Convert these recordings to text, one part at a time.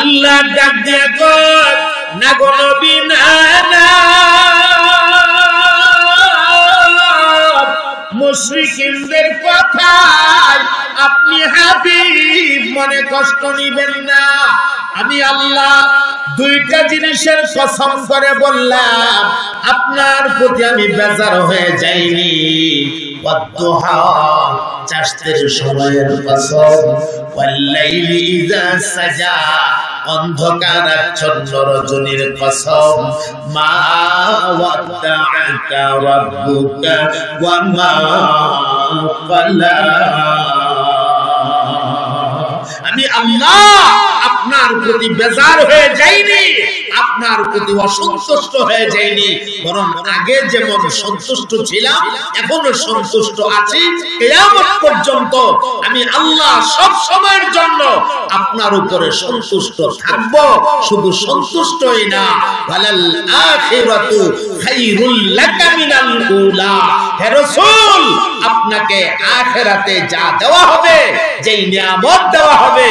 আল্লাহ ডাক দিয়া কয় না গো নবী না না, মুশরিকদের কথায় আপনি হাবিব মনে কষ্ট নিবেন না। আমি আল্লাহ দুইটা জিনিসের কসম করে বললাম, আপনার প্রতি আমি বেজার হয়ে যাইনি। ওয়াদ্দুহা, চাষের সময়ের কসম, ওয়াল্লাইলি ইযা সাজা, অন্ধকার আচ্ছন্ন রজনীর কসম, মা ওয়াদ্দাআকা রাব্বুকা ওয়া মা ক্বালা। আমি আল্লাহ আপনার প্রতি বেজার হয়ে যাইনি, আপনার প্রতি অসন্তুষ্ট হয়ে যাইনি, বরং আগে যেমন সন্তুষ্ট ছিলাম এখনো সন্তুষ্ট আছি। কিয়ামত পর্যন্ত আমি আল্লাহ সব সময়ের জন্য আপনার উপরে সন্তুষ্ট থাকব। শুধু সন্তুষ্টই না, ওয়ালাল আখিরাতু খায়রুল লাকা মিনাল উলা। হে রাসূল, আপনাকে আখিরাতে যা দেওয়া হবে, যেই নিয়ামত দেওয়া হবে,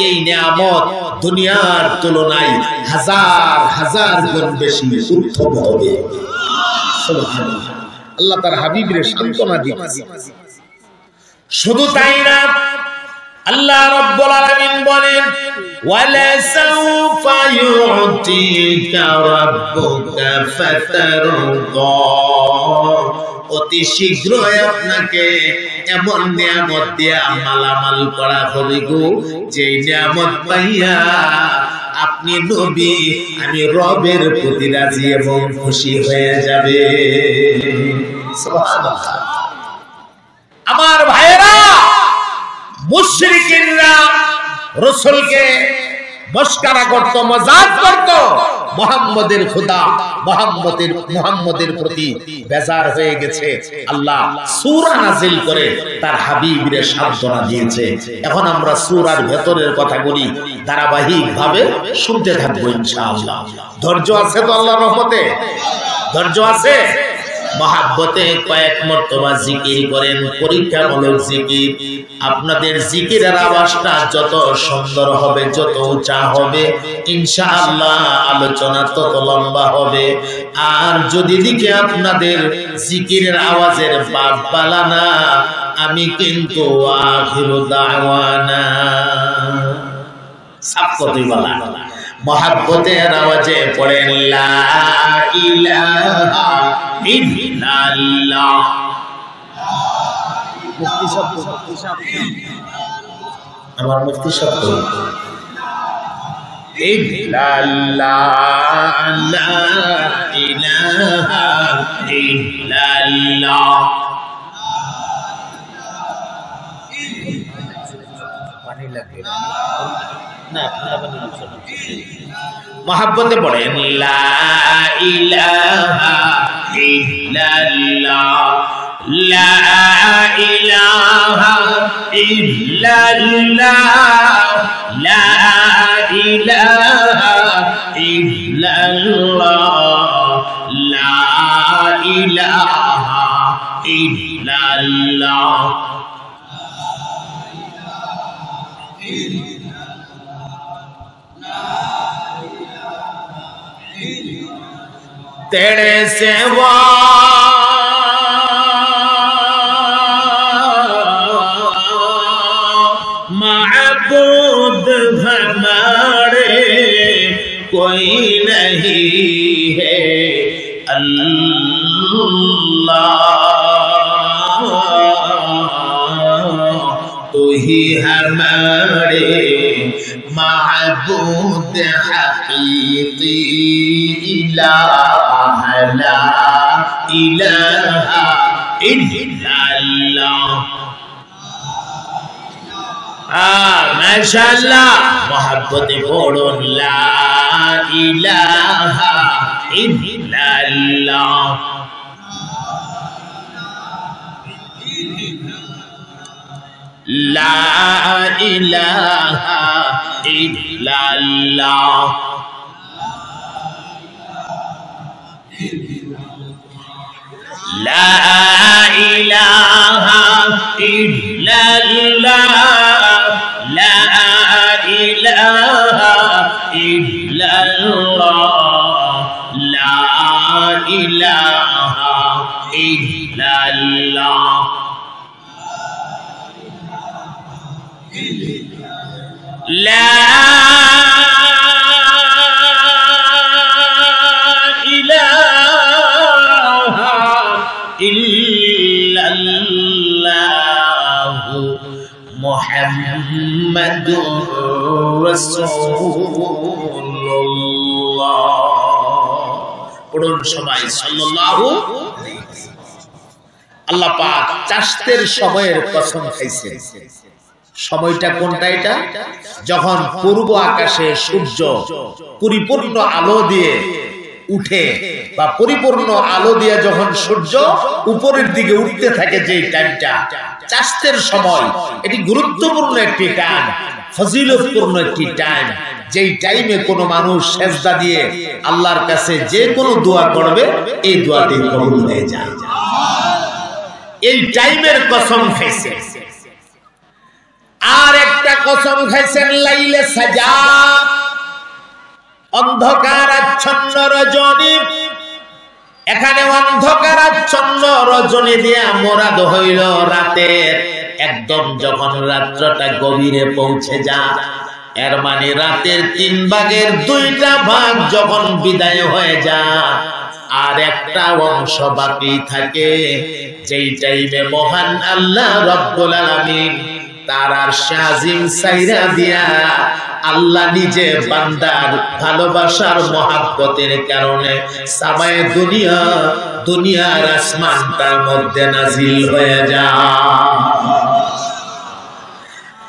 এই নিয়ামত দুনিয়ার তুলনায় হাজার হাজার গুণ বেশি উত্তম হবে। সুবহানাল্লাহ। আল্লাহ তার হাবিবের সান্ত্বনা দিয়েছে। শুধু তাই না, আল্লাহ রাব্বুল আলামিন বলেন ওয়ালা সাউফা ইউতিকা রাব্বুকা ফাতারদা, অতি শীঘ্রই আপনাকে এমন নিয়ামত দিয়া মালামাল করা হবে গো, যে নিয়ামত পাইয়া আপনি নবী আমি রবের প্রতি রাজি এবং খুশি হয়ে যাবে। সুবহানাল্লাহ। আমার ভাইয়েরা, মুশরিকিনরা রাসূলকে মস্করা করত, মজাক করত। মুহাম্মদের খোদা মুহাম্মদের প্রতি বেজার হয়ে গেছে। আল্লাহ সূরা নাযিল করে তার হাবিবের সান্ত্বনা দিয়েছে। এখন আমরা সূরার ভেতরের কথাগুলি ধারাবাহিকভাবে শুনতে থাকবো ইনশাআল্লাহ। ধৈর্য আছে তো আল্লাহর রহমতে? ধৈর্য আছে? মহাব্বতে কয়েক মর্তবা জিকির করেন, পরীক্ষামূলক জিকির। আপনাদের জিকিরের আওয়াজটা যত সুন্দর হবে, যত উঁচা হবে, ইনশাআল্লাহ আলোচনা তত লম্বা হবে। আর যদি দিকে আপনাদের জিকিরের আওয়াজের বাপ বালানা, আমি কিন্তু আখিরু দাওয়ানা সাফ কতই বলা। মহাব্বতের আওয়াজে পড়েন লা ইলাহা ইল্লাল্লাহ। আমার মুফতি শব্দ ইল্লাল্লাহ, লা ইলাহা ইল্লাল্লাহ। পানি লাগে না, মহাব্বতে পড়েন লা ইলাহা ইল্লাল্লাহ, লা ইলাহা ইল্লাল্লাহ, লা ইলাহা ইল্লাল্লাহ, লা ইলাহা ইল্লাল্লাহ। तेरे सेवा माबूद हमारे कोई नहीं है, अल्लाह तू ही हमारे माबूद हकीकी, इलाह ला इलाहा इल्लल्लाह। माशाअल्लाह, मोहब्बते पढ़ो ला इलाहा इल्लल्लाह। ला इलाहा इल्लल्लाह, ला इलाहा इल्लल्लाह, ला इलाहा ইল্লাল্লাহ লা ইলাহা ইল্লাল্লাহ লা ইলাহা ইল্লাল্লাহ মুহাম্মাদুর রাসূলুল্লাহ। পড়ুন সবাই সাল্লাল্লাহু। আল্লাহ পাক চাষতের সময়ের কসম খাইছেন। সময়টা কোনটা? এটা যখন পূর্ব আকাশে সূর্য পরিপূর্ণ আলো দিয়ে উঠে বা পরিপূর্ণ আলো দিয়ে যখন সূর্য উপরের দিকে উঠতে থাকে, যে টাইমটা চাষতের সময়, এটি গুরুত্বপূর্ণ একটি টাইম, ফজিলতপূর্ণ একটি টাইম। যেই টাইমে কোনো মানুষ সেজদা দিয়ে আল্লাহর কাছে যে কোনো দোয়া করবে, এই দোয়াটি কবুল হয়ে যায়। এই টাইমের কসম খাইছে। আর একটা কসম খাইছেন লাইলে সাজা, অন্ধকার আচ্ছন্ন রজনী। এখানে অন্ধকার আচ্ছন্ন রজনী দিয়া মোরাদ হইল রাতের একদম যখন রাত্রটা গভীরে পৌঁছে যায়, এর মানে রাতের 3 ভাগের 2টা ভাগ যখন বিদায় হয়ে যায়, আর একটা অংশ বাকি থাকে, যেই টাইমে মহান আল্লাহ রব্বুল আলামিন তার আরশে আজিম সাইরা দিয়া আল্লাহ নিজে বান্দার ভালোবাসার মহব্বতের কারণে সামায়ে দুনিয়ার আসমানটার মধ্যে নাজিল হয়ে যায়।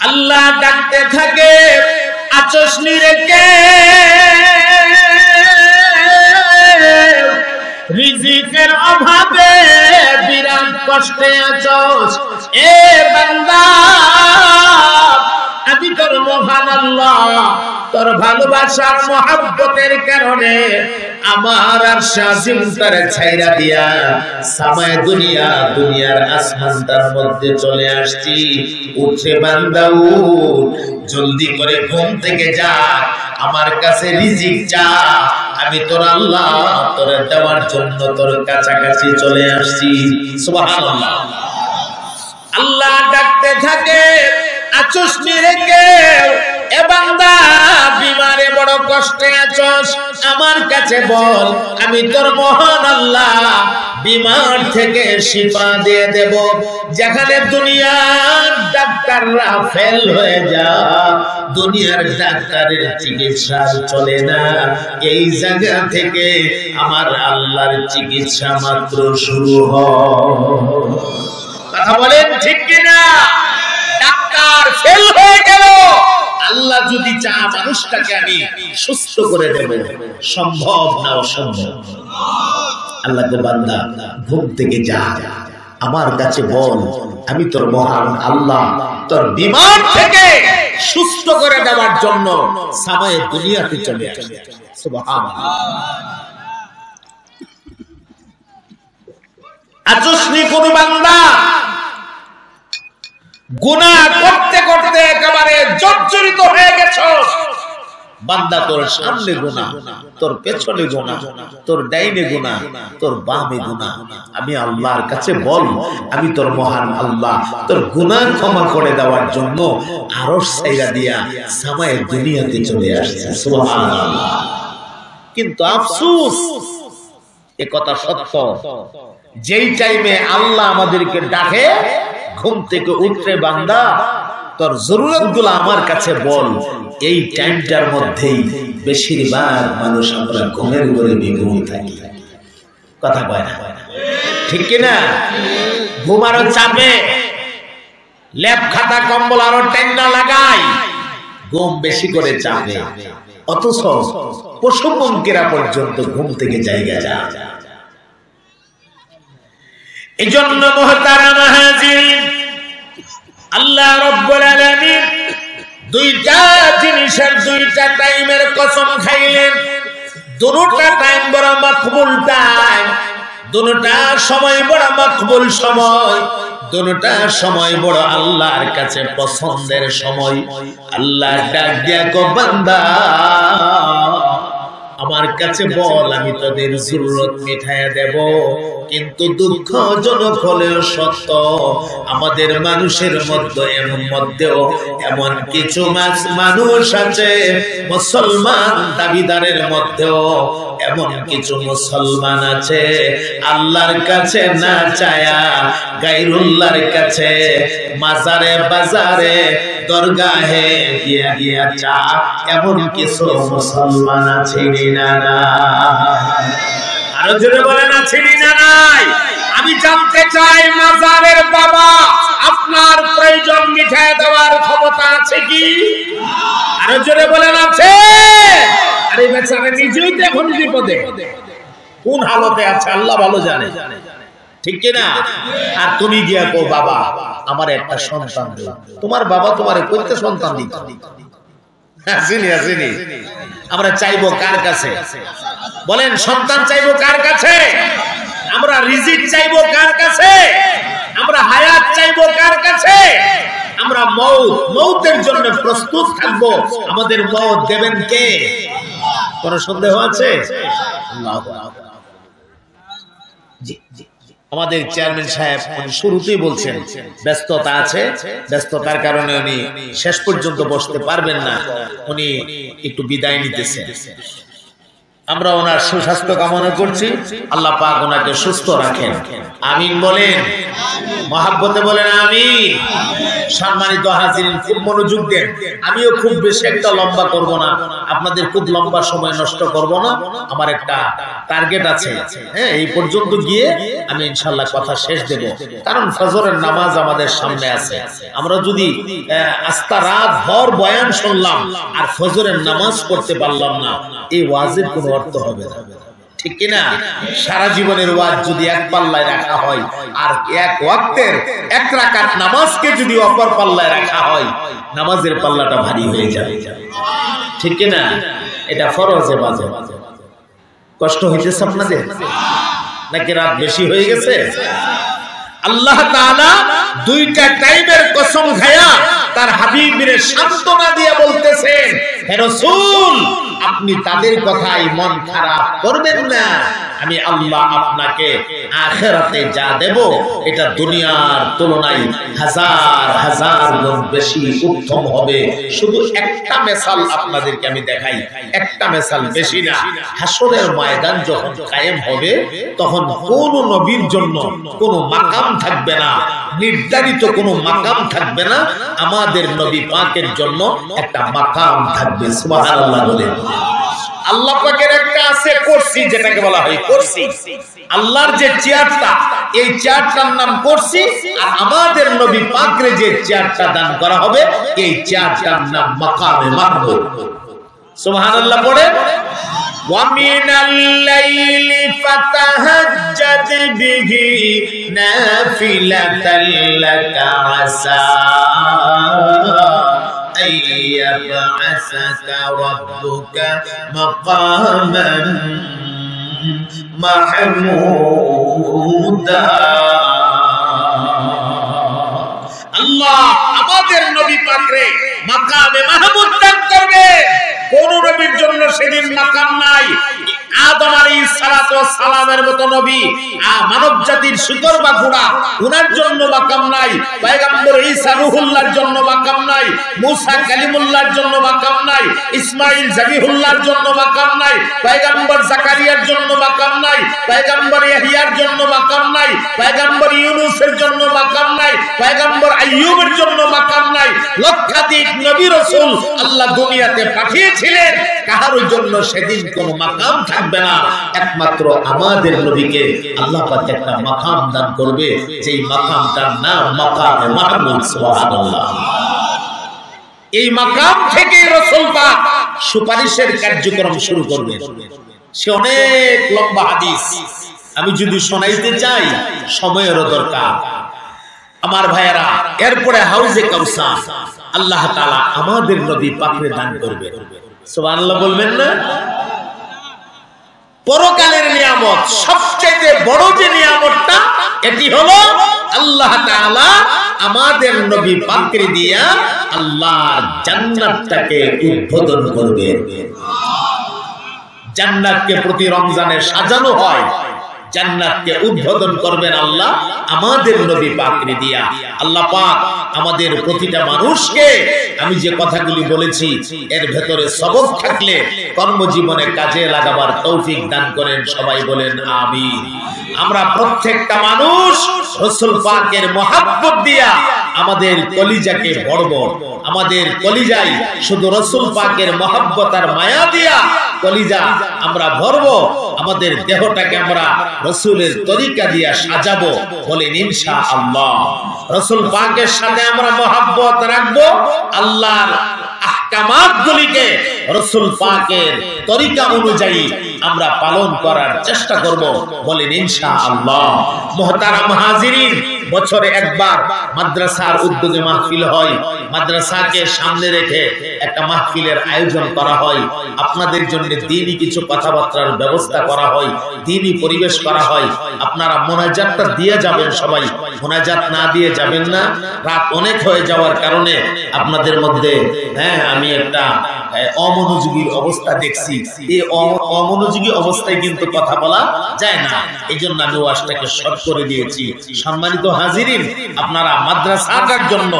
আল্লাহ ডাকতে থাকে, আচস নিরেকে রিজিকের অভাবে বিরাট কষ্টে আছস, এ বান্দা আমি তোর মহান আল্লাহ তোর ভালোবাসার মহব্বতের কারণে আমার আরশে আজিম তারে ছাইরা দিয়া সামায়ে দুনিয়ার আসমানটার মধ্যে চলে আসছি। উঠে বান্দা উঠ, জলদি করে ঘুম থেকে যা, আমার কাছে রিজিক চা, আমি তোর আল্লাহ তোর দেওয়ার জন্য তোর কাছাকাছি চলে আসছি। সুবহানাল্লাহ। আল্লাহ ডাকতে থাকে, আছস নিরেকে এ বান্দা বিমারে বড় কষ্টে আছস, আমার কাছে বল, আমি তোর মহান আল্লাহ বিমার থেকে শিফা দিয়ে দেব। যেখানে দুনিয়ার ডাক্তাররা ফেল হয়ে যায়, দুনিয়ার ডাক্তারের চিকিৎসা চলে না, এই জায়গা থেকে আমার আল্লাহর চিকিৎসা মাত্র শুরু হয়। কথা বলেন ঠিক কিনা? ডাক্তার ফেল হয়ে গেল, আল্লাহ যদি চা মানুষটাকে আমি সুস্থ করে দেব, সম্ভব না অসম্ভব। আল্লাহকে বান্দা ঘুম থেকে যা, আমার কাছে বল, আমি তোর মহান আল্লাহ তোর বিমার থেকে সুস্থ করে দেওয়ার জন্য সামায়ে দুনিয়াতে চলে আসে। সুবহানাল্লাহ। আচসনি কোন বান্দা গুনাহ করতে করতে একেবারে জর্জরিত হয়ে গেছস, বান্দা তোর সামনে গুনাহ, তোর পেছনে গুনাহ, তোর ডাইনে গুনাহ, তোর বামে গুনাহ, আমি আল্লাহর কাছে বল, আমি তোর মহান আল্লাহ তোর গুনাহ ক্ষমা করে দেওয়ার জন্য আরশ ছাইরা দিয়া সামায়ে দুনিয়াতে চলে আসছে। সুবহানাল্লাহ। কিন্তু আফসোস, এ কথা সত্য, যেই টাইমে আল্লাহ আমাদেরকে ডাকে, ঘুম থেকে উঠে বান্দা তোর জরুরতগুলো আমার কাছে বল, এই টাইমটার মধ্যেই বেশিরভাগ মানুষ আমরা ঘুমের উপরে বিঘুম থাকি। কথা কয় না, ঠিক কিনা? ঘুমারও চাপে লেপ খাতা কম্বল আরো টেন্ডা লাগাই, ঘুম বেশি করে চাপে, অথচ পশু পঙ্কিরা পর্যন্ত ঘুম থেকে জায়গা যায়। এজন্য মুহতারাম হাজিরিন, আল্লাহ রাব্বুল আলামিন দুইটা জিনিসের দুইটা টাইমের কসম খাইলেন। দুটোটা টাইম বড় মকবুল টাইম, দুটোটা সময় বড় মকবুল সময়, দুটোটা সময় বড় আল্লাহর কাছে পছন্দের সময়। আল্লাহ ডাক দিয়া কো বান্দা আমার কাছে বল, আমি তোদের জরুরত মিটাইয়া দেব। কিন্তু দুঃখজনক হলেও সত্য, আমাদের মানুষের মধ্যেও এমন কিছু মানুষ আছে, মুসলমান দাবিদারের মধ্যেও এমন কিছু মুসলমান আছে, আল্লাহর কাছে না চায়া গায়রুল্লাহর কাছে মাজারে বাজারে দরগাহে গিয়া গিয়া চা, এমন কিছু মুসলমান আছে না? আরো জোরে বলেন আছে না নাই? আমি জানতে চাই, মাজারের বাবা আপনার প্রয়োজন মিটায় দেওয়ার ক্ষমতা আছে কি? আরো জোরে বলেন আছে? আরে বেচারা নিজেই তো এখন বিপদে, কোন হালতে আছে আল্লাহ ভালো জানে, ঠিক কিনা? আর তুমি গিয়া কো বাবা আমার একটা সন্তান দিও, তোমার বাবা তোমারে কইতে সন্তান দিত? আসেনি আসেনি। আমরা চাইবো কার কাছে? বলেন, সন্তান চাইবো কার কাছে? আমরা রিজিক চাইবো কার কাছে? আমরা হায়াত চাইবো কার কাছে? আমরা মৌতের জন্য প্রস্তুত থাকবো, আমাদের মৌত দেবেন কে? কোন সন্দেহ আছে? আমাদের চেয়ারম্যান সাহেব শুরুতেই বলছেন ব্যস্ততা আছে, ব্যস্ততার কারণে উনি শেষ পর্যন্ত বসতে পারবেন না, উনি একটু বিদায় নিতেছেন। আমরা ওনার সুস্বাস্থ্য কামনা করছি, আল্লাহ পাক ওনাকে সুস্থ রাখেন, আমিন বলেন, মহাব্বতে বলেন আমিন। সম্মানিত হাজিরিন, খুব মনোযোগ দেন। আমিও খুব বেশি একটা লম্বা করব না, আপনাদের খুব লম্বা সময় নষ্ট করব না। আমার একটা টার্গেট আছে, হ্যাঁ, এই পর্যন্ত গিয়ে আমি ইনশাআল্লাহ কথা শেষ দেব, কারণ ফজরের নামাজ আমাদের সামনে আছে। আমরা যদি আস্তা রাত ভর বয়ান শুনলাম আর ফজরের নামাজ পড়তে পারলাম না, এই ওয়াজের কোনো অর্থ হবে না, ঠিক কিনা? সারা জীবনের ওয়াজ যদি এক পাল্লায় রাখা হয় আর এক ওয়াক্তের এক রাকাত নামাজকে যদি অপর পাল্লায় রাখা হয়, নামাজের পাল্লাটা ভারী হয়ে যাবে, ঠিক কিনা? এটা ফরজে বাজে। কষ্ট হইতেছে আপনাদের নাকি রাত বেশি হয়ে গেছে? আল্লাহ তাআলা দুইটা টাইমের কসম খায়া তার হাবিবের সান্ত্বনা দিয়ে বলতেছেন, হে রাসূল আপনি তাদের কথায় মন খারাপ করবেন না, আমি আল্লাহ আপনাকে আখিরাতে যা দেব এটা দুনিয়ার তুলনায় হাজার হাজার গুণ বেশি উত্তম হবে। শুধু একটা মিসাল আপনাদেরকে আমি দেখাই, একটা মিসাল, বেশি না। হাসরের ময়দান যখন কায়েম হবে তখন কোন নবীর জন্য কোনো মাকাম থাকবে না, নির্ধারিত কোনো মাকাম থাকবে না, আমাদের নবী পাকের জন্য একটা মাকাম থাকবে। সুবহানাল্লাহ বলেন। আল্লাহ পাকের একটা আছে কুরসি, যেটাকে বলা হয় কুরসি। আল্লাহর যে চেয়ারটা, এই চেয়ারটার নাম কুরসি, আর আমাদের নবী পাকরে যে চেয়ারটা দান করা হবে এই চেয়ারটার নাম মাকামে মাহমুদ। সুবহানাল্লাহ পড়ে। وَمِنَ اللَّيْلِ فَتَهَجَّدْ بِهِ نَافِلَةً لَكَ عَسَىٰ أَن يَبْعَثَكَ رَبُّكَ مَقَامًا محمودا। আল্লাহ আমাদের নবী পাকরে মাকামে মাহমুদ দান করবে। কোন নবীর জন্য সেদিন মাকাম নাই। আদম আলাইহিস সালাতু ওয়াস সালামের মতো নবী, মানব জাতির শিকড় বা গোড়া, উনার জন্য মাকাম নাই। পয়গম্বর ঈসা রূহুল্লাহর জন্য মাকাম নাই। মুসা কালিমুল্লাহর জন্য মাকাম নাই। ইসমাঈল জাবিহুল্লাহর জন্য মাকাম নাই। পয়গম্বর জাকারিয়ার জন্য মাকাম নাই। পয়গম্বর ইয়াহইয়ার জন্য মাকাম নাই। পয়গম্বর ইউনূসের জন্য মাকাম নাই। পয়গম্বর আইয়ুবের জন্য মাকাম নাই। লক্ষাধিক নবী রাসূল আল্লাহ দুনিয়াতে পাঠিয়েছিলেন, কারোর জন্য সেদিন কোনো মাকাম থাকবে না। একমাত্র আমাদের নবীকে আল্লাহ পাক একটা মাকাম দান করবে, যেই মাকামটার নাম মাকামে মাহমুদ। সুবহানাল্লাহ। এই মাকাম থেকে রাসূল পাক সুপারিশের কার্যক্রম শুরু করবেন। সে অনেক লম্বা হাদিস, আমি যদি শোনাইতে চাই সময়েরও দরকার। আমার ভাইয়েরা, এরপরে হাউজে কাউসার আল্লাহ তাআলা আমাদের নবী পাকরে দান করবে। সুবহানাল্লাহ বলবেন না? পরকালের নিয়ামত, সবচেয়ে বড় যে নিয়ামতটা, এটি হলো আল্লাহ তাআলা আমাদের নবী পাকরে দিয়া আল্লাহর জান্নাতটাকে উদ্বোধন করবে। জান্নাতকে প্রতি রমজানে সাজানো হয়, জান্নাতকে উদ্বোধন করবেন আল্লাহ আমাদের নবী পাকের দিয়া। আল্লাহ পাক আমাদের প্রতিটা মানুষকে আমি যে কথাগুলি বলেছি এর ভেতরে সবক থাকলে কর্মজীবনে কাজে লাগাবার তৌফিক দান করেন, সবাই বলেন আমিন। আমরা প্রত্যেকটা মানুষ রাসূল পাকের মহব্বত দিয়া আমাদের কলিজাকে ভরব, আমাদের কলিজায় শুধু রাসূল পাকের মহব্বত আর মায়া দিয়া কলিজা আমরা ভরব, আমাদের দেহটাকে আমরা রাসূলের তরিকা দিয়া সাজাবো, বলেন ইনশাআল্লাহ। রাসূল পাকের সাথে আমরা মহব্বত রাখবো, আল্লাহর আহকামাতগুলিকে রাসূল পাকের তরিকা অনুযায়ী আমরা পালন করার চেষ্টা করব, বলেন ইনশাআল্লাহ। মুহতারাম হাজিরিন, বছরে একবার মাদ্রাসার উদ্যোগে মাহফিল হয়, মাদ্রাসাকে সামনে রেখে একটা মাহফিলের আয়োজন করা হয়, আপনাদের জন্য দ্বীনি কিছু কথাবার্তার ব্যবস্থা করা হয়, দ্বীনি পরিবেশ করা হয়। আপনারা মোনাজাতটা দিয়ে যাবেন, সবাই মোনাজাত না দিয়ে যাবেন না, রাত অনেক হয়ে যাওয়ার কারণে আপনাদের মধ্যে আমি একটা অমনোযোগীর অবস্থা দেখছি। এই অমনোযোগী অবস্থায় কিন্তু কথা বলা যায় না, এই জন্য আমি ওয়াজটাকে শর্ট করে দিয়েছি। সম্মানিত হাজিরিন, আপনারা মাদ্রাসাটার জন্য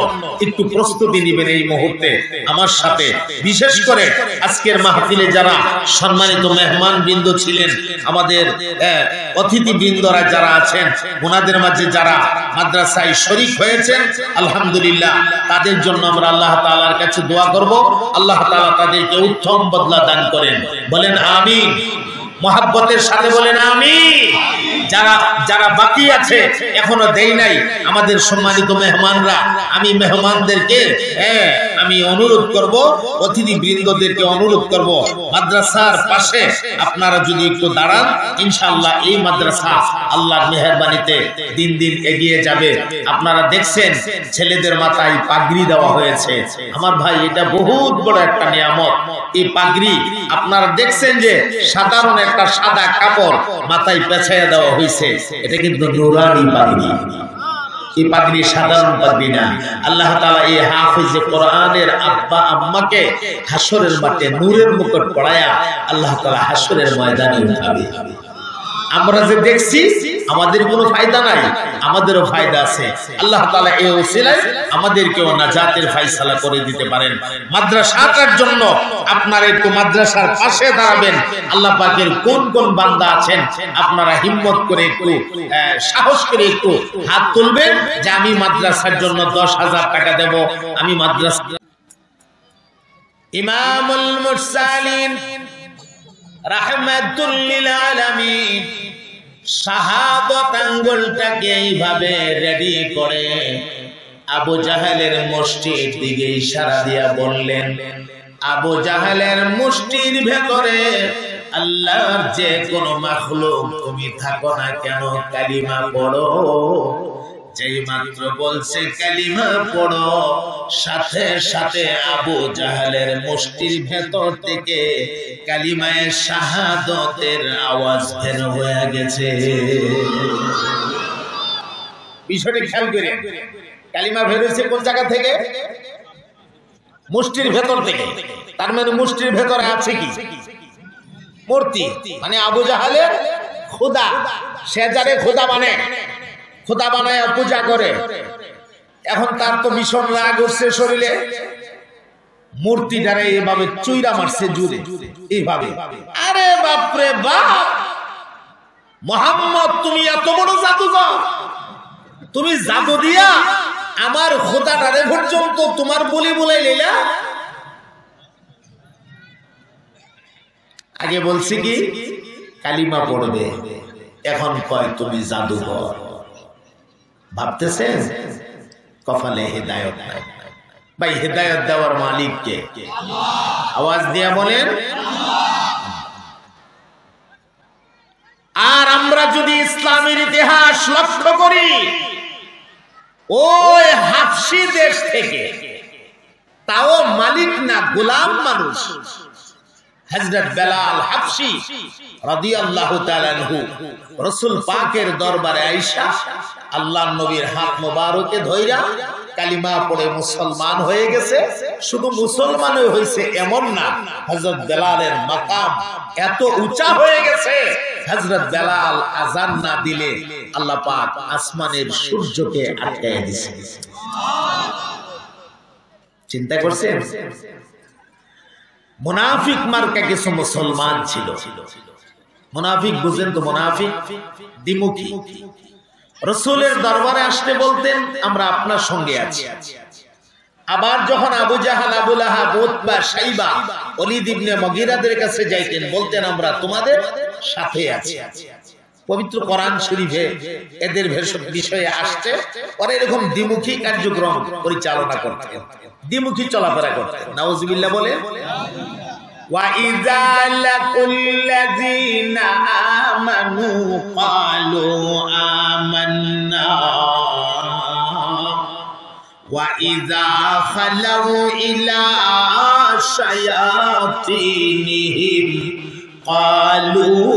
একটু প্রস্তুতি নেবেন এই মুহূর্তে আমার সাথে। বিশেষ করে আজকের মাহফিলে যারা সম্মানিত মেহমান বৃন্দ ছিলেন, আমাদের অতিথি বৃন্দরা যারা আছেন, ওনাদের মাঝে যারা মাদ্রাসায় শরীক হয়েছেন, আলহামদুলিল্লাহ, তাদের জন্য আমরা আল্লাহ তাআলার কাছে দোয়া করব, আল্লাহ তাআলা তাদেরকে উত্তম বদলা দান করেন, বলেন আমিন। মহব্বতের সাথে বলেন আমিন। যারা বাকি আছে এখনো দেই নাই আমাদের সম্মানিত মেহমানরা, আমি মেহমানদেরকে আমি অনুরোধ করব, অতিথি বৃন্দদেরকে অনুরোধ করব, মাদ্রাসার পাশে আপনারা যদি একটু দাঁড়ান, ইনশাআল্লাহ এই মাদ্রাসা আল্লাহর মেহেরবানিতে দিন দিন এগিয়ে যাবে। আপনারা দেখছেন ছেলেদের মাথায় পাগড়ি দেওয়া হয়েছে, আমার ভাই এটা বহুত বড় একটা নিয়ামত। এই পাগড়ি আপনারা দেখছেন যে সাধারণ একটা সাদা কাপড় মাথায় পেঁচাইয়া দেওয়া হয়েছে, এটা কিন্তু নূরানি পাগড়ি। এই পাগড়ি সাধারণ পাগড়ি না। আল্লাহ তাআলা এই হাফেজে কোরআনের আব্বা আম্মাকে হাসরের মাঠে নূরের মুকুট পরায়া আল্লাহ তাআলা হাসরের ময়দানে উঠাবে। আমরা যে দেখছি আমাদের কোনো ফায়দা নাই, আমাদেরও ফায়দা আছে। আল্লাহ তাআলা এই ওসিলায় আমাদেরকেও নাজাতের ফয়সালা করে দিতে পারেন। মাদ্রাসাটার জন্য আপনারা একটু মাদ্রাসার পাশে দাঁড়াবেন। আল্লাহ পাকের কোন কোন বান্দা আছেন আপনারা হিম্মত করে একটু সাহস করে একটু হাত তুলবেন যে আমি মাদ্রাসার জন্য 10,000 টাকা দেব, আমি মাদ্রাসা। ইমামুল মুরসালিন রাহমাতুল লিল আলামিন শাহাদাত আঙ্গুলটাকে এইভাবে রেডি করে আবু জাহেলের মুষ্টির দিকে ইশারা দিয়া বললেন, আবু জাহেলের মুষ্টির ভেতরে আল্লাহর যে কোন মাখলুক তুমি থাকো না কেন কালিমা পড়ো। যেই মাত্র বলছে কালিমা পড়ো, সাথে সাথে আবু জাহেলের মুষ্টির ভেতর থেকে কালিমায়ে শাহাদাতের আওয়াজ বের হয়ে গেছে। বিষয়টি খেয়াল করে, কালিমা বের হয়েছে কোন জায়গা থেকে? মুষ্টির ভেতর থেকে। তার মানে মুষ্টির ভেতরে আছে কি? মূর্তি, মানে আবু জাহেলের খোদা। সে যারে খোদা মানে, খোদা বানায় পূজা করে। এখন তার তো ভীষণ রাগ উঠছে শরীরে, মূর্তিটারে এইভাবে চুইরা মারছে জুড়ে এইভাবে। আরে বাপরে বাপ, মুহাম্মদ তুমি এত বড় জাদুকর, তুমি জাদু দিয়া আমার খোদাটারে পর্যন্ত তোমার বলি বলাই লইলা। আগে বলছি কি কালিমা পড়বে, এখন কয় তুমি জাদুকর। ভাবতেছেন কপালে হেদায়েত নাই। ভাই হেদায়েত দেওয়ার মালিক কে? আওয়াজ দিয়া বলেন। আর আমরা যদি ইসলামের ইতিহাস লক্ষ্য করি, ওই হাবশী দেশ থেকে, তাও মালিক না গোলাম মানুষ, হযরত বেলাল হাবশী রাদিয়াল্লাহু তাআলা আনহু রাসূল পাকের দরবারে আয়েশা আল্লাহর নবীর হাত মোবারকে ধইরা কালিমা পড়ে মুসলমান হয়ে গেছে। শুধু মুসলমান হয়েছে এমন না, হযরত বেলালের মাকাম এত উঁচা হয়ে গেছে, হযরত বেলাল আযান না দিলে আল্লাহ পাক আসমানের সূর্যকে আটকায় দিয়েছে। চিন্তা করছেন? মুনাফিক মার্কা কিছু মুসলমান ছিল। মুনাফিক বুঝেন তো? মুনাফিক দ্বিমুখী। রাসূলের দরবারে আসতে বলতেন আমরা আপনার সঙ্গে আছি। আবার যখন আবু জাহাল, আবু লাহাব, উতবা, শাইবা, ওলীদ ইবনে মুগীরাদের কাছে যাইতেন বলতেন আমরা তোমাদের সাথে আছি। পবিত্র কোরআন শরীফে এদের বিষয়ে আসছে। পরে এরকম দ্বিমুখী কার্যক্রম পরিচালনা করতেন, দ্বিমুখী চলাফেরা করতেন। নাউজুবিল্লাহ বলে। وَإِذَا لَقُوا الَّذِينَ آمَنُوا قَالُوا آمَنَّا وَإِذَا خَلَوْا إِلَى شَيَاطِينِهِمْ قَالُوا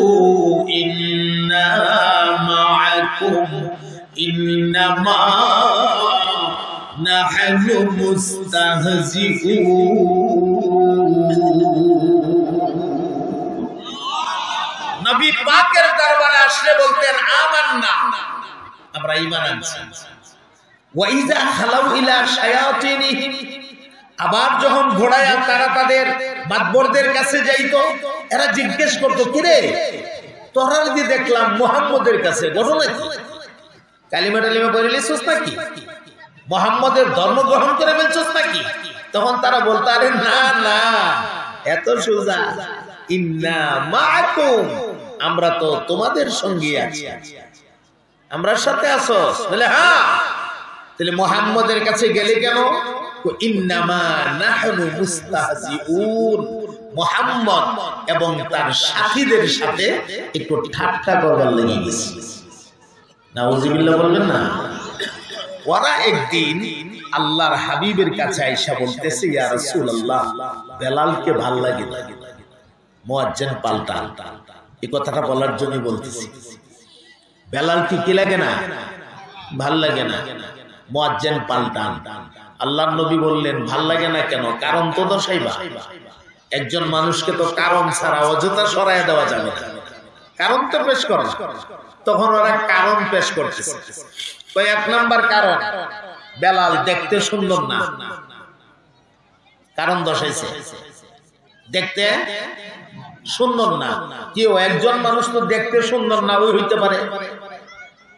إِنَّا مَعَكُمْ إِنَّمَا نَحْنُ مُسْتَهْزِئُونَ। নবী পাকের দরবারে আসলে বলতেন আমান্না, আমরা ঈমান আনছি। ওয়াইজা খালাউ ইলা শায়াতিনিহিম, আবার যখন ঘোড়ায় তারা তাদের মাতবরদের কাছে যাইতো, এরা জিজ্ঞেস করতো কিরে তোরা যে দেখলাম মুহাম্মদের কাছে, ঘটনা কি? কালিমা টালিমা পড়ে লিখছস নাকি? মুহাম্মদের ধর্ম গ্রহণ করে ফেলছস নাকি? তখন তারা বলতো আরে না না, এত সোজা, ইন্না মাআকুম, আমরা তো তোমাদের সঙ্গে আছি। আমরা সাথে আছো? বলে হ্যাঁ। তাহলে মুহাম্মদের কাছে গেলে কেন? ইন্নামা নাহনু মুস্তাহজিউন, মুহাম্মদ এবং তার সাথীদের সাথে একটু ঠাট্টা করবার লেগে গেছে। নাউজুবিল্লাহ বলবেন না? ওরা একদিন আল্লাহর হাবিবের কাছে আয়েশা বলতেছে ইয়া রাসূলুল্লাহ, বেলালকে ভাল লাগে না, মুয়াজ্জিন পাল্টান। এই কথাটা বলার জন্য বলতেছি। বেলাল কি লাগে না? ভাল লাগে না, মুয়াজ্জিন পাল্টান। আল্লাহর নবী বললেন ভাল লাগে না কেন? কারণ তো দর্শাইবা। একজন মানুষকে তো কারণ ছাড়া অযথা সরায় দেওয়া যাবে না, কারণ তো পেশ করো। তখন ওরা কারণ পেশ করতেছে। এক নাম্বার কারণ, বেলাল দেখতে সুন্দর না, কারণ দর্শাইছে, দেখতে সুন্দর না। কেউ একজন মানুষ তো দেখতে সুন্দর না, ওই হইতে পারে,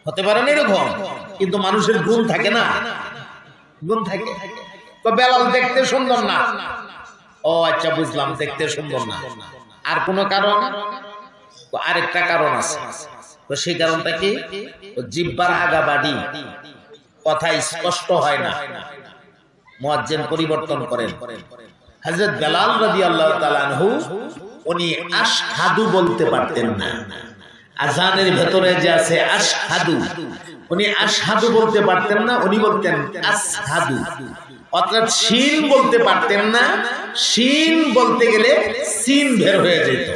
হতে পারে না এরকম, কিন্তু মানুষের গুণ থাকে না, গুণ থাকে। তো বেলাল দেখতে সুন্দর না, ও আচ্ছা বুঝলাম, দেখতে সুন্দর না। আর কোন কারণ? আরেকটা কারণ আছে। তো সেই কারণটা কি? জিহ্বার আগা বাড়ি, কথা স্পষ্ট হয় না। মুয়াজ্জিন পরিবর্তন করেন। হযরত বেলাল রাদিয়াল্লাহু তাআলা আনহু উনি আশহাদু বলতে পারতেন না। আযানের ভেতরে যে আছে আশহাদু, উনি আশহাদু বলতে পারতেন না, উনি বলতেন আসহাদু। অর্থাৎ শিন বলতে পারতেন না, শিন বলতে গেলে সিন বের হয়ে যেত।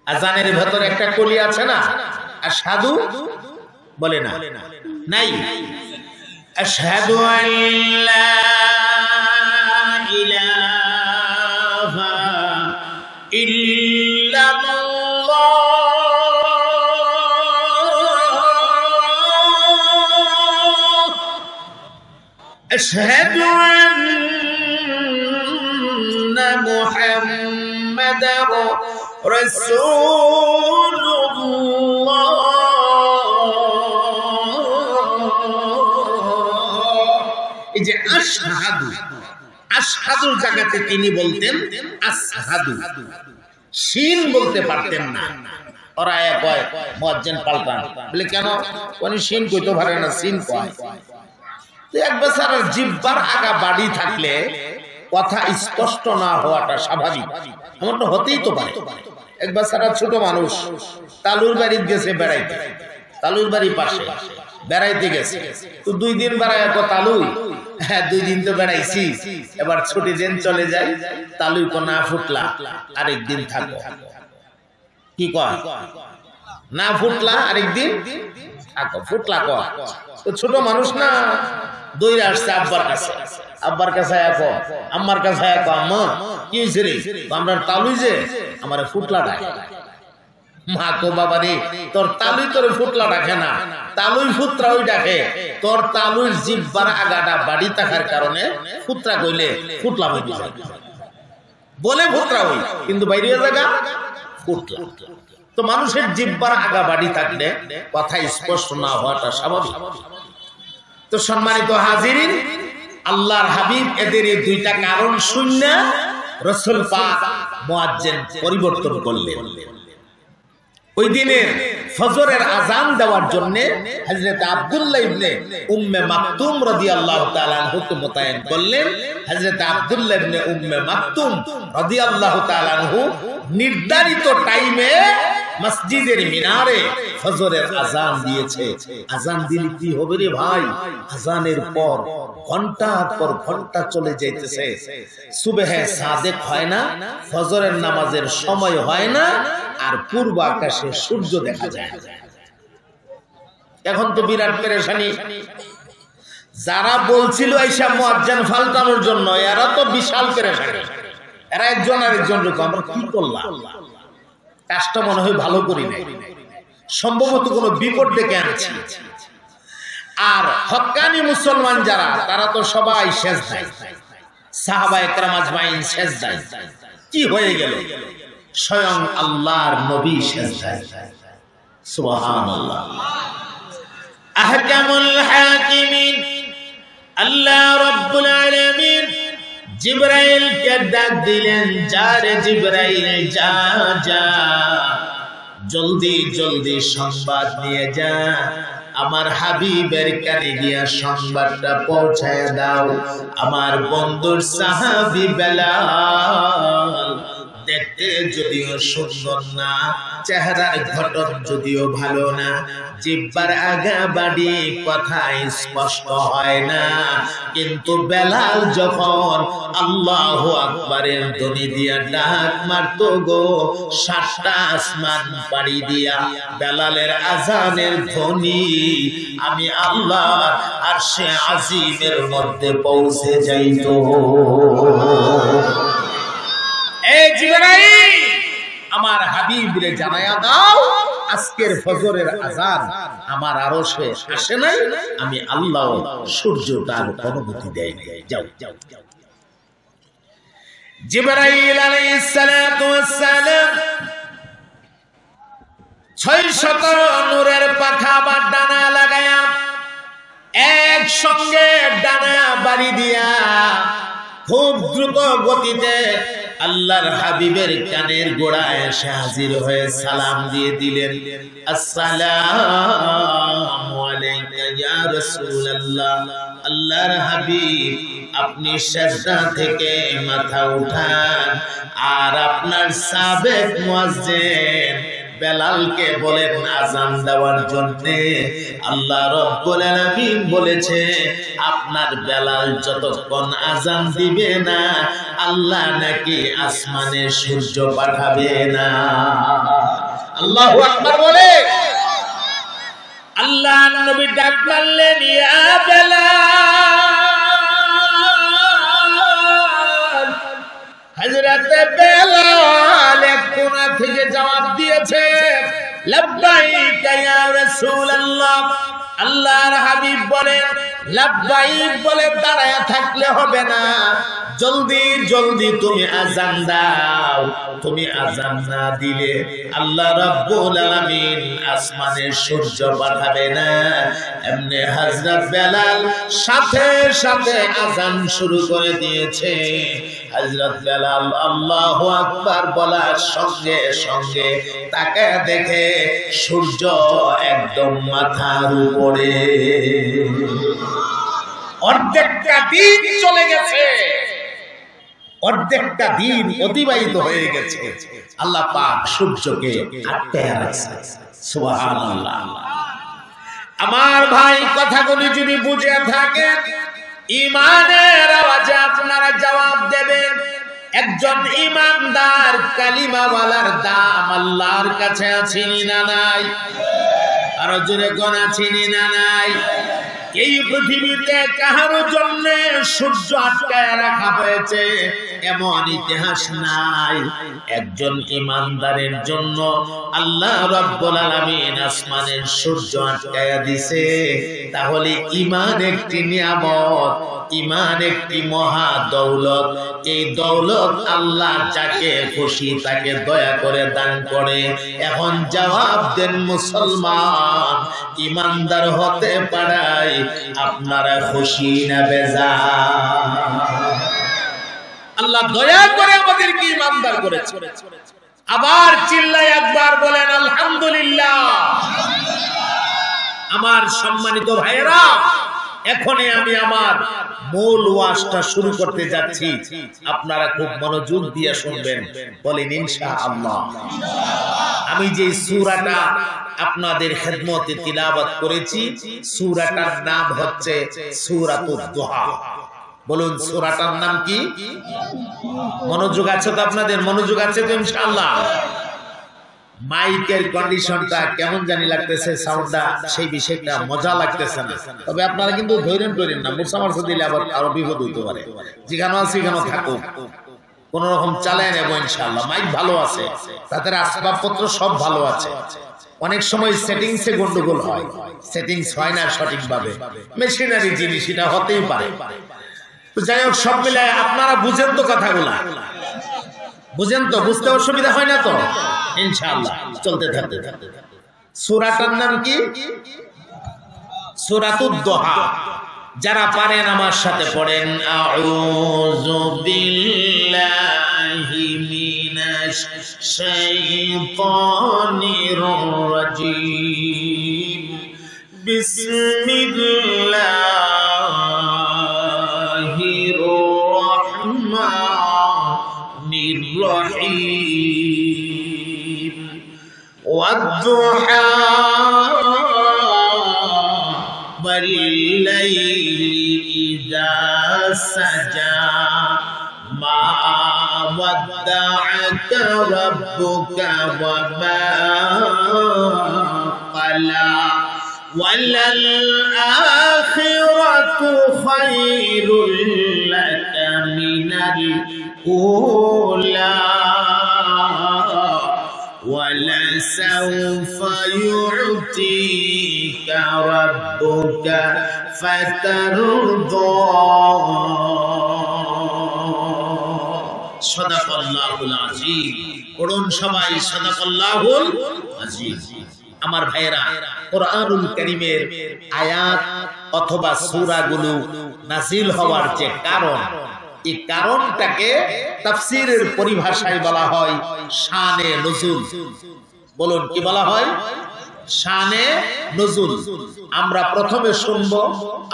আযানের ভেতরে একটা কলি আছে না, আশহাদু বলে না, নাই। আশহাদু আল্লা ইলাহা ইল্লাল্লাহ আশহাদু আন্না মুহাম্মাদার রাসূলুল্লাহ। এই যে আশহাদু, আশহাদুর জায়গাতে তিনি বলতেন আসহাদু, শিন বলতে পারতেন না। ওরা কয় মুয়াজ্জিন পাল্টান, বলে কেন? উনি শিন কইতে পারে না, সিন কয়। তো এক বেচারার জিহ্বার আগা বাড়ি থাকলে কথা স্পষ্ট না হওয়াটা স্বাভাবিক, এমনটা হতেই তো পারে। এক বেচারা ছোট মানুষ তালুর বাড়ি গেছে বেড়াইতে, তালুর বাড়ি পাশে বেড়াইতে গেছে, তো 2 দিন বেড়ায় তালুই, হ্যাঁ 2 দিন তো বেড়াইছি, এবার ছুটি দিন চলে যায়, তালুই কো না ফুটলা, আরেকদিন থাকো। কি কয়? না ফুটলা আরেকদিন থাকো ফুটলা কর তো ছোট মানুষ না দৌড়ে আসছে আব্বার কাছে একো আম্মার কাছে একো আম্মা কি হয়েছে রে আমরা তালুই যে আমার ফুটলা ডাকে মা তো বাবা রে তোর তালুই তোর ফুটলা ডাকে না তালুই ফুটরা ওই ডাকে তোর তালুর জিহ্বার আগাটা বাড়ি থাকার কারণে ফুটরা কইলে ফুটলা হয়ে যায় বলে ফুটরা হই কিন্তু বাইরে জায়গা ফুটলা তো মানুষের জিহ্বার আগা বাড়ি থাকলে কথা স্পষ্ট না হওয়াটা স্বাভাবিক তো সম্মানিত হাজিরিন আল্লাহর হাবিব এদের এই দুইটা কারণ শুনে রাসূল পাক মুয়াজ্জিন পরিবর্তন করলেন ওই দিনের ফজরের আযান দেওয়ার জন্য হযরত আব্দুল্লাহ ইবনে উম্মে মাকতুম রাদিয়াল্লাহু তাআলা আনহু মোতায়েন করলেন হযরত আব্দুল্লাহ ইবনে উম্মে মাকতুম রাদিয়াল্লাহু তাআলা আনহু নির্ধারিত টাইমে মসজিদের মিনারে ফজরের আযান দিয়েছে আযান দিলে কি হবে রে ভাই আযানের পর ঘন্টার পর ঘন্টা চলে যাইতেছে সুবহে সাদেক হয় না ফজরের নামাজের সময় হয় না আর পূর্ব আকাশে সূর্য দেখা যায় এখন তো বিরাট পেরেশানি যারা বলছিল আয়েশা মুয়াজ্জিন ফালতানোর জন্য এরা তো বিশাল পেরেশানি এরা একজন আরেকজন লোক আমরা কি করলাম কাজটা মনে হয় ভালো করি নাই সম্ভবত কোনো বিপদ ডেকে আনছি আর হক্কানি মুসলমান যারা তারা তো সবাই সেজদায় সাহাবায়ে কেরাম আজমাইন সেজদায় কি হয়ে গেল স্বয়ং আল্লাহর নবী সেজদায় সুবহানাল্লাহ আহকামুল হাকিমিন আল্লাহ রাব্বুল আলামিন জিবরাইলকে ডাক দিলেন যা রে জিবরাইল যা যা জলদি জলদি সংবাদ নিয়ে যা আমার হাবিবের কানে গিয়া সংবাদটা পৌঁছায় দাও আমার বন্ধুর সাহাবী বেলাল দেখতে যদিও সুন্দর না চেহারার গঠন যদিও ভালো না জিহ্বার আগা বাড়ি কথা স্পষ্ট হয় না কিন্তু বেলাল যখন আল্লাহু আকবারের ধ্বনি দিয়া ডাক মারতো গো সাতটা আসমান পাড়ি দিয়া বেলালের আযানের ধ্বনি আমি আল্লাহ আরশে আজিমের মধ্যে পৌঁছে যাইতো এই জিবরাইল আমার হাবিবরে জানায়া দাও আজকের ফজরের আযান আমার আরশে আসে নাই আমি আল্লাহ সূর্যটার অনুমতি দেই যাও জিবরাইল আলাইহিস সালাতু ওয়াস সালাম 600 নূরের পাখা বা ডানা লাগায়া একসঙ্গে ডানা বাড়ি দিয়া খুব দ্রুত গতিতে আল্লাহর হাবিবের কানের গোড়ায় এসে হাজির হয়ে সালাম দিয়ে দিলেন আসসালামু আলাইকা ইয়া রাসূলুল্লাহ আল্লাহর হাবিব আপনি সিজদা থেকে মাথা উঠান আর আপনার সাবেক মুয়াজ্জিন বেলালকে বলেন আযান দেওয়ার জন্য আল্লাহ রাব্বুল আলামিন বলেছে আপনার বেলাল যতক্ষণ আযান দিবে না আল্লাহ নাকি আসমানে সূর্য পাঠাবে না আল্লাহু আকবার বলে আল্লাহর নবী ডাক মারলেন ইয়া বেলাল হযরত বেলাল এক কোণা থেকে জবাব দিয়েছে লাব্বাইক ইয়া রাসূলুল্লাহ আল্লাহর হাবিব বলেন লাব্বাইক বলে দাঁড়ায় থাকলে হবে না জলদি জলদি তুমি আযান দাও তুমি আযান না দিলে আল্লাহ রাব্বুল আলামিন আসমানে সূর্য পাঠাবে না এমনি হযরত বেলাল সাথে সাথে আযান শুরু করে দিয়েছে হযরত বেলাল আল্লাহু আকবার বলার সঙ্গে সঙ্গে তাকে দেখে সূর্য একদম মাথার উপরে অর্ধেকটা দিন চলে গেছে অর্ধেকটা দিন অতিবাহিত হয়ে গেছে আল্লাহ পাক সূর্যকে আটকায় রাখছে সুবহানাল্লাহ আমার ভাই কথাগুলি যদি বুঝে থাকেন ঈমানের আওয়াজে আপনারা জবাব দেবেন একজন ঈমানদার কালিমাওয়ালার দাম আল্লাহর কাছে আছে না নাই আরো জোরে গোনা চিনি না নাই? এই পৃথিবীতে কাহারো জন্য সূর্য আটকায় রাখা হয়েছে এমন ইতিহাস নাই। একজন ইমানদারের জন্য আল্লাহ রাব্বুল আলামিন আসমানের সূর্য আটকায়া দিছে। তাহলে ঈমান একটি নিয়ামত, ঈমান একটি মহা দৌলত। এই দৌলত আল্লাহ যাকে খুশি তাকে দয়া করে দান করে। এখন জবাব দেন মুসলমান, ঈমানদার হতে পারায় আপনারা খুশি না বেজার? আল্লাহ দয়া করে আমাদেরকে ঈমানদার করেছে। আবার চিল্লায় একবার বলেন আলহামদুলিল্লাহ। আমার সম্মানিত ভাইয়েরা, এখনই আমি আমার মূল ওয়াজটা শুরু করতে যাচ্ছি। আপনারা খুব মনোযোগ দিয়ে শুনবেন, বলেন ইনশাআল্লাহ। আমি যে সূরাটা আপনাদের খেদমতে তিলাওয়াত করেছি, সূরাটার নাম হচ্ছে সূরাতুদ দুহা। বলুন সূরাটার নাম কি? মনোযোগ আছে তো আপনাদের? মনোযোগ আছে তো ইনশাআল্লাহ? মাইকের কন্ডিশনটা কেমন জানি লাগতেছে, সাউন্ডটা সেই বিষয়টা মজা লাগতেছে না। তবে আপনারা কিন্তু ধৈর্য করেন না, মুসামারসা দিলে আবার আরো বিপদ হইতে পারে। যেখানে আছে সেখানে থাকুক, কোন রকম চালায় নেব ইনশাআল্লাহ। মাইক ভালো আছে, তাদের আসবাবপত্র সব ভালো আছে। অনেক সময় সেটিংসে গন্ডগোল হয়, সেটিংস হয় না সঠিকভাবে, মেশিনারি জিনিস, এটা হতেই পারে। তো যাই হোক, সব মিলায় আপনারা বুঝেন তো কথাগুলা? বুঝেন তো? বুঝতে অসুবিধা হয় না তো? ইনশাআল্লাহ চলতে থাকতে থাকতে। সূরাটার নাম কি? সূরাতুদ দুহা। যারা পারেন আমার সাথে পড়েন, আউযু বিল্লাহি মিনাশ শাইতানির রাজীম, বিসমিল্লাহির রাহমানির রহিম। ওয়াদ-দুহা ওয়াল-লাইলি ইযা সাজা, মা ওয়াদ্দা'আকা রাব্বুকা ওয়া মা ক্বালা, ওয়ালাল আখিরাতু খায়রুল লাকা মিনাল উলা, ওয়ালাসাউফা ইউ'তিকা রাব্বুকা ফাতারদা। সাদাকাল্লাহুল আযীম। পড়ুন সবাই, সাদাকাল্লাহুল আযীম। আমার ভাইয়েরা, কোরআনুল কারীমের আয়াত অথবা সূরাগুলো নাযিল হওয়ার যে কারণ, এই কারণটাকে তাফসীরের পরিভাষায় বলা হয় শানে নুজুল। বলুন কি বলা হয়? শানে নুজুল। আমরা প্রথমে শুনবো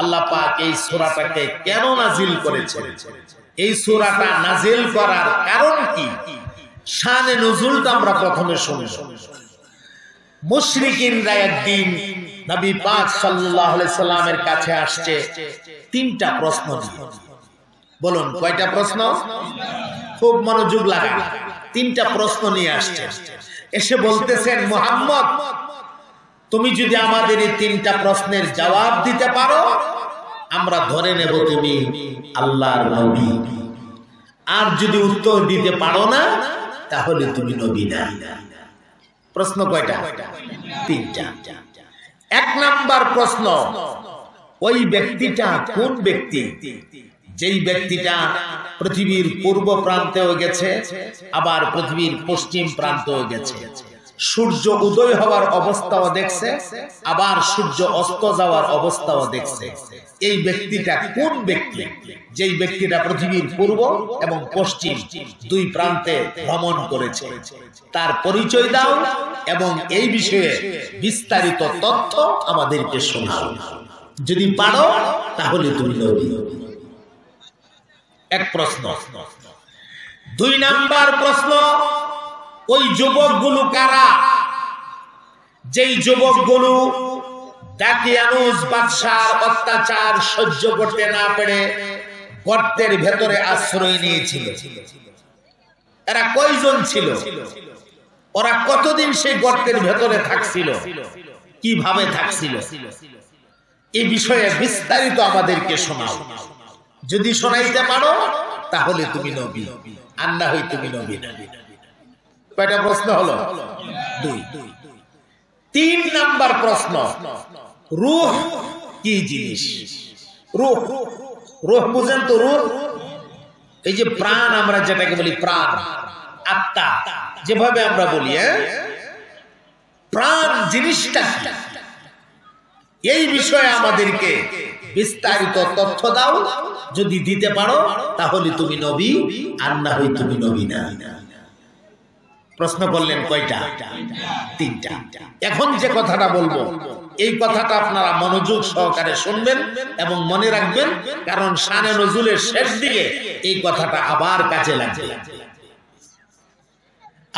আল্লাহ পাক এই সূরাটাকে কেন নাযিল করেছেন, এই সূরাটা নাযিল করার কারণ কি, শানে নুজুলটা আমরা প্রথমে শুনবো। মুশরিকিনরা একদিন নবী পাক সাল্লাল্লাহু আলাইহি সাল্লামের কাছে আসছে তিনটা প্রশ্ন নিয়ে। বলুন কয়টা প্রশ্ন? খুব মনোযোগ লাগান। তিনটা প্রশ্ন নিয়ে আসছে। এসে বলতেছেন, মুহাম্মদ, তুমি যদি আমাদের এই তিনটা প্রশ্নের জবাব দিতে পারো, আমরা ধরে নেব তুমি আল্লাহর নবী। আর যদি উত্তর দিতে পারো না, তাহলে তুমি নবী না। প্রশ্ন কয়টা? তিনটা। এক নাম্বার প্রশ্ন, ওই ব্যক্তিটা কোন ব্যক্তি? যেই ব্যক্তিটা পৃথিবীর পূর্ব প্রান্তেও গেছে, আবার পৃথিবীর পশ্চিম প্রান্তেও গেছে, সূর্য উদয় হওয়ার অবস্থাও দেখছে, আবার সূর্য অস্ত যাওয়ার অবস্থাও দেখছে। এই ব্যক্তিটা কোন ব্যক্তি? যেই ব্যক্তিটা পৃথিবীর পূর্ব এবং পশ্চিম দুই প্রান্তে ভ্রমণ করেছে, তার পরিচয় দাও এবং এই বিষয়ে বিস্তারিত তথ্য আমাদেরকে শোনাও। যদি পারো তাহলে তুমি নবী। এক প্রশ্ন। দুই নাম্বার প্রশ্ন, ওই যুবকগুলো কারা? যেই যুবকগুলো দাকিয়ানুস বাদশার অত্যাচার সহ্য করতে না পেরে গর্তের ভেতরে আশ্রয় নিয়েছিল। এরা কয়জন ছিল? ওরা কতদিন সেই গর্তের ভেতরে থাকছিল? কিভাবে থাকছিল এই বিষয়ে বিস্তারিত আমাদেরকে শোনাও। যদি শোনাইতে পারো তাহলে তুমি নবী, আর না হয় তুমি নবী না। কয়টা প্রশ্ন হলো? 2। 3 নাম্বার প্রশ্ন, রূহ কি জিনিস? রূহ, রূহ বুঝেন তো? রূহ এই যে প্রাণ, আমরা যেটাকে বলি প্রাণ, আত্মা যেভাবে আমরা বলি, প্রাণ জিনিসটা কি? এই বিষয়ে আমাদেরকে বিস্তারিত তথ্য দাও। যদি দিতে পারো তাহলে তুমি নবী, আর না হয় তুমি নবী না। প্রশ্ন করলেন কয়টা? 3টা। এখন যে কথাটা বলবো এই কথাটা আপনারা মনোযোগ সহকারে শুনবেন এবং মনে রাখবেন, কারণ শানে নজুলের শেষ দিকে এই কথাটা আবার কাজে লাগবে।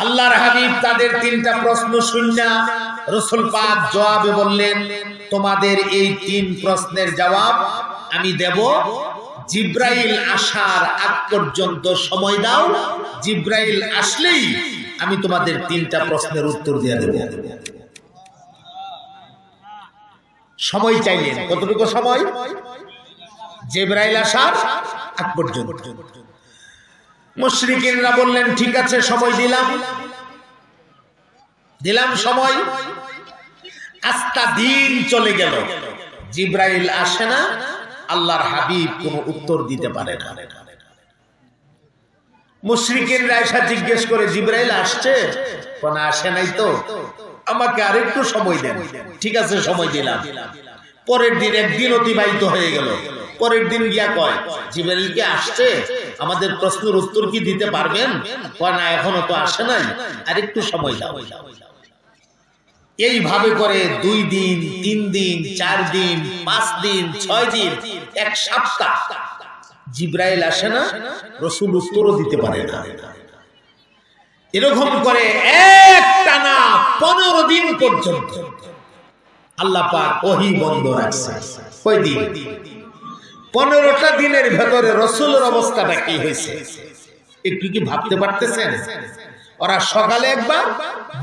আল্লাহর হাবিব তাদের 3টা প্রশ্ন শুননা রাসূল পাক জবাবে বললেন, তোমাদের এই 3 প্রশ্নের জবাব আমি দেব, জিব্রাইল আসার আগ পর্যন্ত সময় দাও। জিব্রাইল আসলেই আমি তোমাদের 3টা প্রশ্নের উত্তর দিয়ে দেব। সময় চাইলেন, কতটুকু সময়? জিব্রাইল আসার আগ পর্যন্ত। মুশরিকিনরা বললেন ঠিক আছে, সময় দিলাম সময়। আস্তা দিন চলে গেল, জিব্রাইল আসে না, আল্লাহর হাবিব কোনো উত্তর দিতে পারে না। মুশরিকিনরা এসে জিজ্ঞেস করে, জিব্রাইল আসছে? কোন আসে নাই তো, আমাকে আরেকটু সময় দেন। ঠিক আছে, সময় দিলাম। পরের দিন একদিন অতিবাহিত হয়ে গেল। পরের দিন গিয়া কয়, জিব্রাইল কি আসছে? আমাদের প্রশ্নের উত্তর কি দিতে পারবেন? কয় না, এখনো তো আসে নাই, আরেকটু সময় দাও। এইভাবে করে 2 দিন, 3 দিন, 4 দিন, 5 দিন, 6 দিন, 1 সপ্তাহ জিব্রাইল আসে না, রাসূল উত্তরও দিতে পারে না। এরকম করে একটানা 15 দিন পর্যন্ত আল্লাহ পাক ওহী বন্ধ রাখছে। কয় দিন? 15টা দিনের ভেতরে রাসূলের অবস্থাটা কি হয়েছে একটু কি ভাবতে পারতেছেন? ওরা সকালে একবার,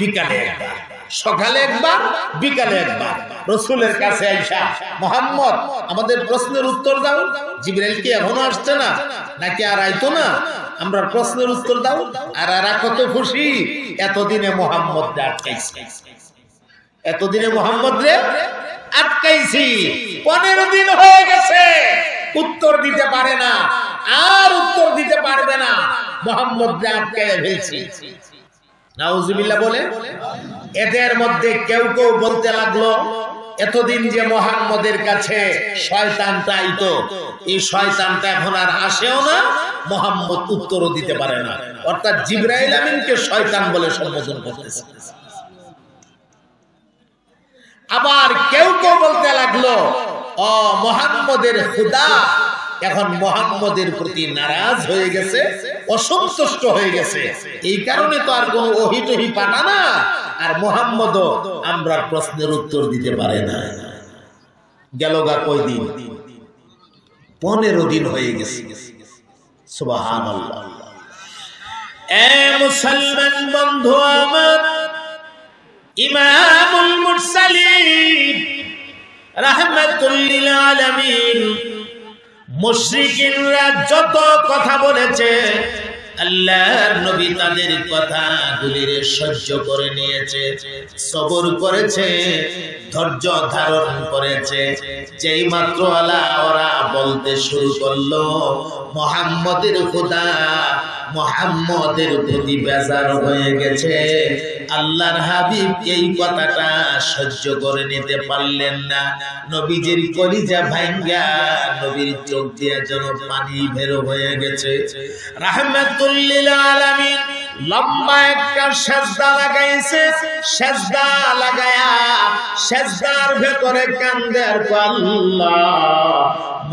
বিকালে একবার, সকালে একবার, বিকালে একবার রাসূলের কাছে আইসা, মুহাম্মদ আমাদের প্রশ্নের উত্তর দাও। জিবরাইল কি এখনো আসছে না, নাকি আর আইতো না? আমরা প্রশ্নের উত্তর দাও। আর এরা কত খুশি, এতদিনে মুহাম্মদ আটকাইছে, এতদিনে মুহাম্মদ রে আটকাইছি। 15 দিন হয়ে গেছে, উত্তর দিতে পারে না, আর উত্তর দিতে পারবে না, মুহাম্মদ রে আটকায় ফেলছি। নাউজুবিল্লাহ বলে। এদের মধ্যে কেউ কেউ বলতে লাগলো, এতদিন যে মুহাম্মদের কাছে শয়তানটা আইতো, এই শয়তানটা এখন আর আসেও না, মুহাম্মদ উত্তরও দিতে পারে না। অর্থাৎ জিবরাইল আমিনকে শয়তান বলে সম্বোধন করতেছে। আবার কেউ কেউ বলতে লাগলো, ও মুহাম্মদের খোদা এখন মুহাম্মদের প্রতি নারাজ হয়ে গেছে, অসন্তুষ্ট হয়ে গেছে, এই কারণে তো আর কোনো ওহী টহি পাঠা না, আর মুহাম্মদও আমরা প্রশ্নের উত্তর দিতে পারে না। গেল গা কয়দিন? 15 দিন হয়ে গেছে। সুবহানাল্লাহ। এ মুসলমান বন্ধু আমার, ইমামুল মুরসালিন রাহমাতুল লিল আলামিন, মুশরিকিনরা যত কথা বলেছে, আল্লাহর নবী তাদের কথাগুলিরে সহ্য করে নিয়েছে, সবর করেছে, ধৈর্য ধারণ করেছে। যেই মাত্র ওরা বলতে শুরু করলো মুহাম্মদের খোদা, মুহাম্মদের প্রতি বেজার হয়ে গেছে, আল্লাহর হাবিব এই কথাটা সহ্য করে নিতে পারলেন না। নবীজির কলিজা ভাঙ্গা নবীর চোখ দিয়ে যেন পানি বের হয়ে গেছে। রাহমাতুল লিল আলামিন লম্বা একটা সেজদা লাগাইছে, সেজদা লাগায়া সেজদার ভেতরে কান্দে আর আল্লাহ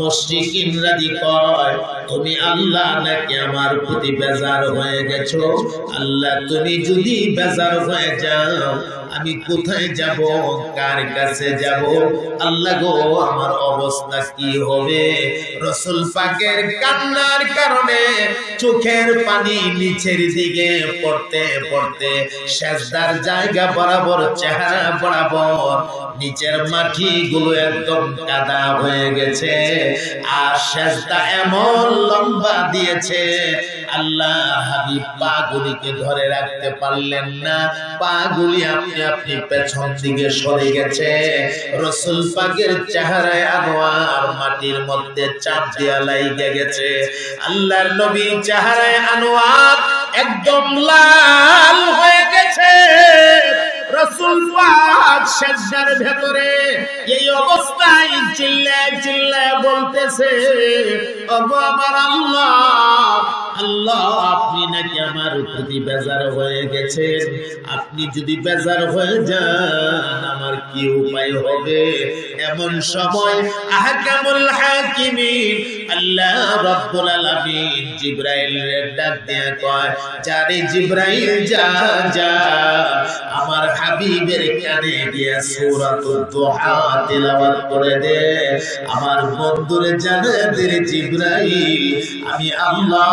মুশরিকিনরা কয় তুমি আল্লাহ নাকি আমার প্রতি বেজার হয়ে গেছো? আল্লাহ তুমি যদি বেজার হয়ে যাও আমি কোথায় যাব, কার কাছে যাব? আল্লাহ গো আমার অবস্থা কি হবে? রাসূল পাকের কান্নার কারণে চোখের পানি নিচের দিকে পড়তে পড়তে সেজদার জায়গা বরাবর, চেহারা বরাবর নিচের মাটি গুলো একদম কাদা হয়ে গেছে। আর সেজদা এমন লম্বা দিয়েছে, আল্লাহ হাবিব পা গুলিকে ধরে রাখতে পারলেন না, পা গুলি আপনি আপনি পেছন দিকে সরে গেছে। রাসূল পাকের চেহারায় আনোয়ার মাটির মধ্যে চাপ দিয়া লাইগে গেছে। আল্লাহর নবীর চেহারায় আনোয়ার একদম লাল হয়ে গেছে। রাসূল পাক সেজদার ভেতরে এই অবস্থায় চিল্লায় চিল্লায় বলতেছে, ওগো আমার আল্লাহ, আল্লাহ আপনি নাকি আমার প্রতি বেজার হয়ে গেছেন? আপনি যদি বেজার হয়ে যান আমার কি উপায় হবে? এমন সময় আহকামুল হাকিমিন আল্লাহ রাব্বুল আলামিন জিবরাইলের ডাক দিয়ে কয়, যারে জিবরাইল যা যা আমার হাবিবের কানে গিয়ে সূরাতুদ দুহা তেলাওয়াত করে দে। আমার বন্ধুরে জানায় দে জিবরাইল আমি আল্লাহ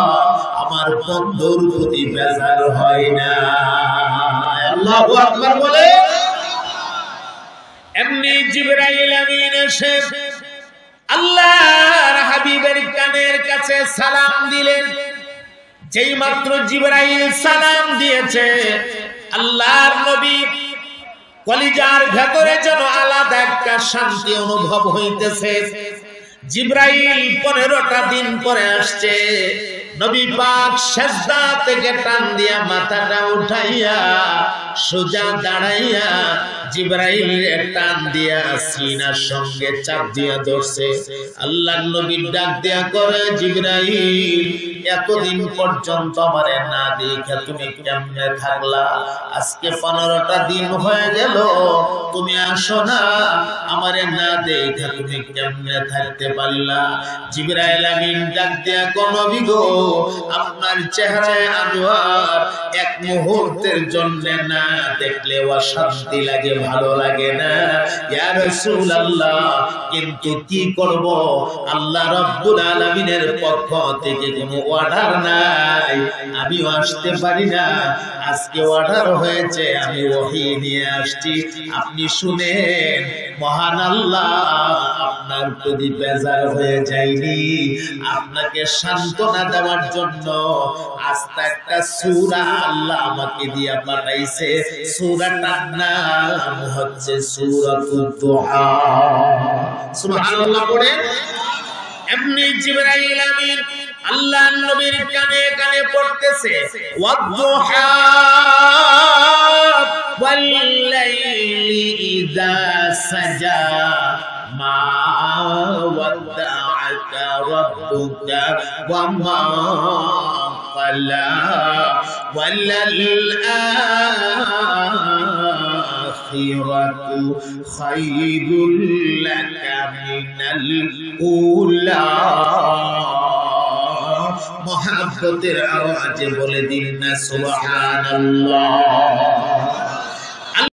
আমার বন্ধুর প্রতি বেজার হয় না। আল্লাহু আকবার বলে এমনি জিবরাইল আমিন এসে আল্লাহর হাবিবের কানের কাছে সালাম দিলেন। যেই মাত্র জিবরাইল সালাম দিয়েছে, আল্লাহর নবী কলিজার ভেতরে যেন আলাদা একটা শান্তি অনুভব হইতেছে। জিবরাইল 15টা দিন পরে আসছে। নবী পাক সেজদা থেকে টান দিয়া মাথাটা উঠাইয়া সোজা দাঁড়াইয়া জিবরাইলের টান দিয়া সিনার সঙ্গে চাপ দিয়া ধরছে। আল্লাহর নবী ডাক দিয়া করে, জিবরাইল এতদিন পর্যন্ত আমারে না দেখে তুমি কেমনে থাকলা? আজকে 15টা দিন হয়ে গেল তুমি আসো না, আমারে না দেখে তুমি কেমনে থাকতে পারলা? জিবরাইল আমিন ডাক দিয়া কোন নবী গো, আপনার চেহারায় আনোয়ার এক মুহূর্তের জন্য না দেখলে অশান্তি লাগে, ভালো লাগে না ইয়া রাসূলুল্লাহ। কিন্তু কি করব, আল্লাহ রাব্বুল আলামিনের পক্ষ থেকে কোনো অর্ডার নাই, আমিও আসতে পারি না। আজকে অর্ডার হয়েছে, আমি ওহী নিয়ে আসছি, আপনি শুনেন। মহান আল্লাহ আপনার প্রতি বেজার হয়ে যায়নি, আপনাকে সান্ত্বনা দেওয়ার জন্য আস্তে একটা সূরা আল্লাহ আমাকে দিয়া পাঠাইছে। সূরাটার নাম হচ্ছে সূরাতুদ দুহা। সুবহানাল্লাহ পড়ে এমনি জিবরাইল আমিন আল্লাহর নবীর কানে কানে পড়তেছে, ওয়াদ-দুহা ওয়াল-লাইলি ইযা সাজা মা ওয়াদ্দা'আকা রাব্বুকা ওয়া মা ক্বালা ওয়ালাল আখিরাতু খায়রুল লাকা মিনাল উলা। মহব্বতের আওয়াজে বলে দিন না সুবহানাল্লাহ।